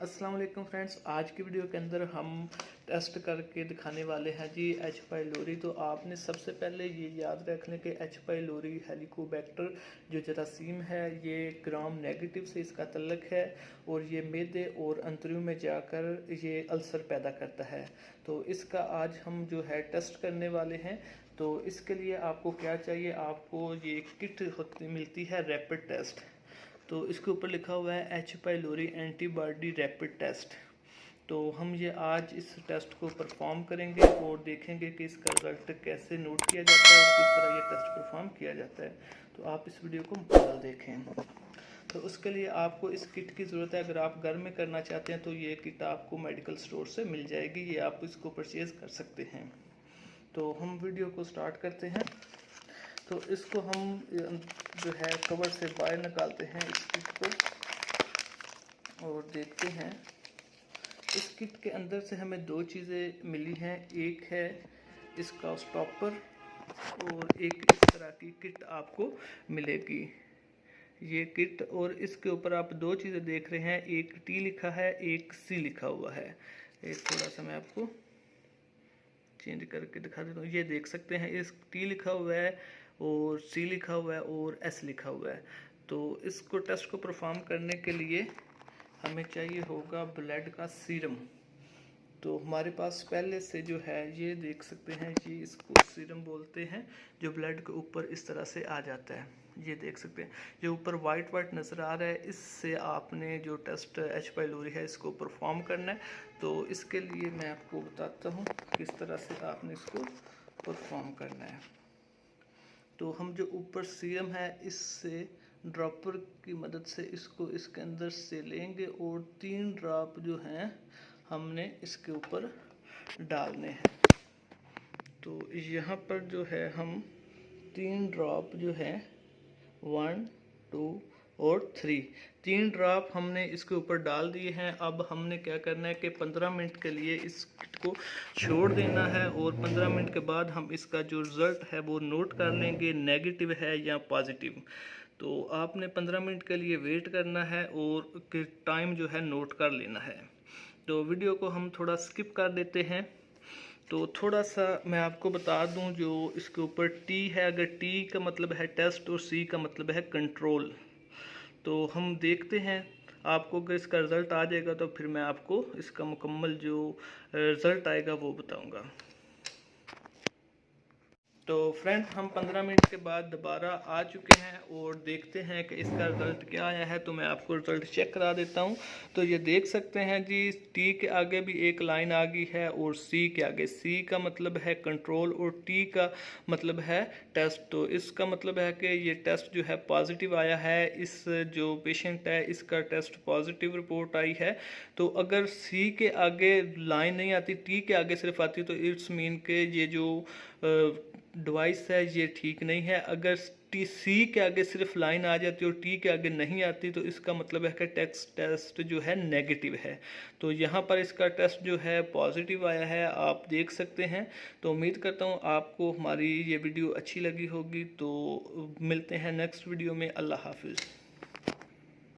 अस्सलाम वालेकुम फ्रेंड्स, आज की वीडियो के अंदर हम टेस्ट करके दिखाने वाले हैं जी एच पाइलोरी। तो आपने सबसे पहले ये याद रख लें कि एच पाइलोरी हेलिकोबैक्टर जो जरासीम है ये ग्राम नेगेटिव से इसका तल्लक है और ये मैदे और अंतरियों में जाकर ये अल्सर पैदा करता है। तो इसका आज हम जो है टेस्ट करने वाले हैं। तो इसके लिए आपको क्या चाहिए, आपको ये किट मिलती है रैपिड टेस्ट। तो इसके ऊपर लिखा हुआ है H pylori antibody rapid test. तो हम ये आज इस टेस्ट को परफॉर्म करेंगे और देखेंगे कि इसका रिजल्ट कैसे नोट किया जाता है और किस तरह ये टेस्ट परफॉर्म किया जाता है। तो आप इस वीडियो को मुकम्मल देखें। तो उसके लिए आपको इस किट की ज़रूरत है। अगर आप घर में करना चाहते हैं तो ये किट आपको मेडिकल स्टोर से मिल जाएगी, ये आप इसको परचेज़ कर सकते हैं। तो हम वीडियो को स्टार्ट करते हैं। तो इसको हम जो है कवर से बाहर निकालते हैं इस किट को और देखते हैं। इस किट के अंदर से हमें दो चीज़ें मिली हैं, एक है इसका स्टॉपर और एक इस तरह की किट आपको मिलेगी। ये किट और इसके ऊपर आप दो चीज़ें देख रहे हैं, एक टी लिखा है, एक सी लिखा हुआ है। एक थोड़ा सा मैं आपको चेंज करके दिखा देता हूँ। ये देख सकते हैं इस टी लिखा हुआ है और सी लिखा हुआ है और एस लिखा हुआ है। तो इसको टेस्ट को परफॉर्म करने के लिए हमें चाहिए होगा ब्लड का सीरम। तो हमारे पास पहले से जो है ये देख सकते हैं, ये इसको सीरम बोलते हैं, जो ब्लड के ऊपर इस तरह से आ जाता है। ये देख सकते हैं जो ऊपर वाइट नज़र आ रहा है, इससे आपने जो टेस्ट एच पाइलोरी है इसको परफॉर्म करना है। तो इसके लिए मैं आपको बताता हूँ किस तरह से आपने इसको परफॉर्म करना है। तो हम जो ऊपर सीरम है इससे ड्रॉपर की मदद से इसको इसके अंदर से लेंगे और 3 ड्रॉप जो हैं हमने इसके ऊपर डालने हैं। तो यहाँ पर जो है हम 3 ड्रॉप जो है 1, 2 और 3 ड्रॉप हमने इसके ऊपर डाल दिए हैं। अब हमने क्या करना है कि 15 मिनट के लिए इस किट को छोड़ देना है और 15 मिनट के बाद हम इसका जो रिज़ल्ट है वो नोट कर लेंगे, नेगेटिव है या पॉजिटिव। तो आपने 15 मिनट के लिए वेट करना है और टाइम जो है नोट कर लेना है। तो वीडियो को हम थोड़ा स्किप कर देते हैं। तो थोड़ा सा मैं आपको बता दूं, जो इसके ऊपर टी है, अगर टी का मतलब है टेस्ट और सी का मतलब है कंट्रोल। तो हम देखते हैं, आपको अगर इसका रिज़ल्ट आ जाएगा तो फिर मैं आपको इसका मुकम्मल जो रिज़ल्ट आएगा वो बताऊंगा। तो फ्रेंड हम 15 मिनट के बाद दोबारा आ चुके हैं और देखते हैं कि इसका रिज़ल्ट क्या आया है। तो मैं आपको रिज़ल्ट चेक करा देता हूं। तो ये देख सकते हैं जी, टी के आगे भी एक लाइन आ गई है और सी के आगे, सी का मतलब है कंट्रोल और टी का मतलब है टेस्ट। तो इसका मतलब है कि ये टेस्ट जो है पॉजिटिव आया है। इस जो पेशेंट है इसका टेस्ट पॉजिटिव रिपोर्ट आई है। तो अगर सी के आगे लाइन नहीं आती, टी के आगे सिर्फ आती, तो इट्स मीन के ये जो डिवाइस है ये ठीक नहीं है। अगर टी सी के आगे सिर्फ लाइन आ जाती है और टी के आगे नहीं आती तो इसका मतलब है कि टेस्ट जो है नेगेटिव है। तो यहाँ पर इसका टेस्ट जो है पॉजिटिव आया है, आप देख सकते हैं। तो उम्मीद करता हूँ आपको हमारी ये वीडियो अच्छी लगी होगी। तो मिलते हैं नेक्स्ट वीडियो में। अल्लाह हाफिज़।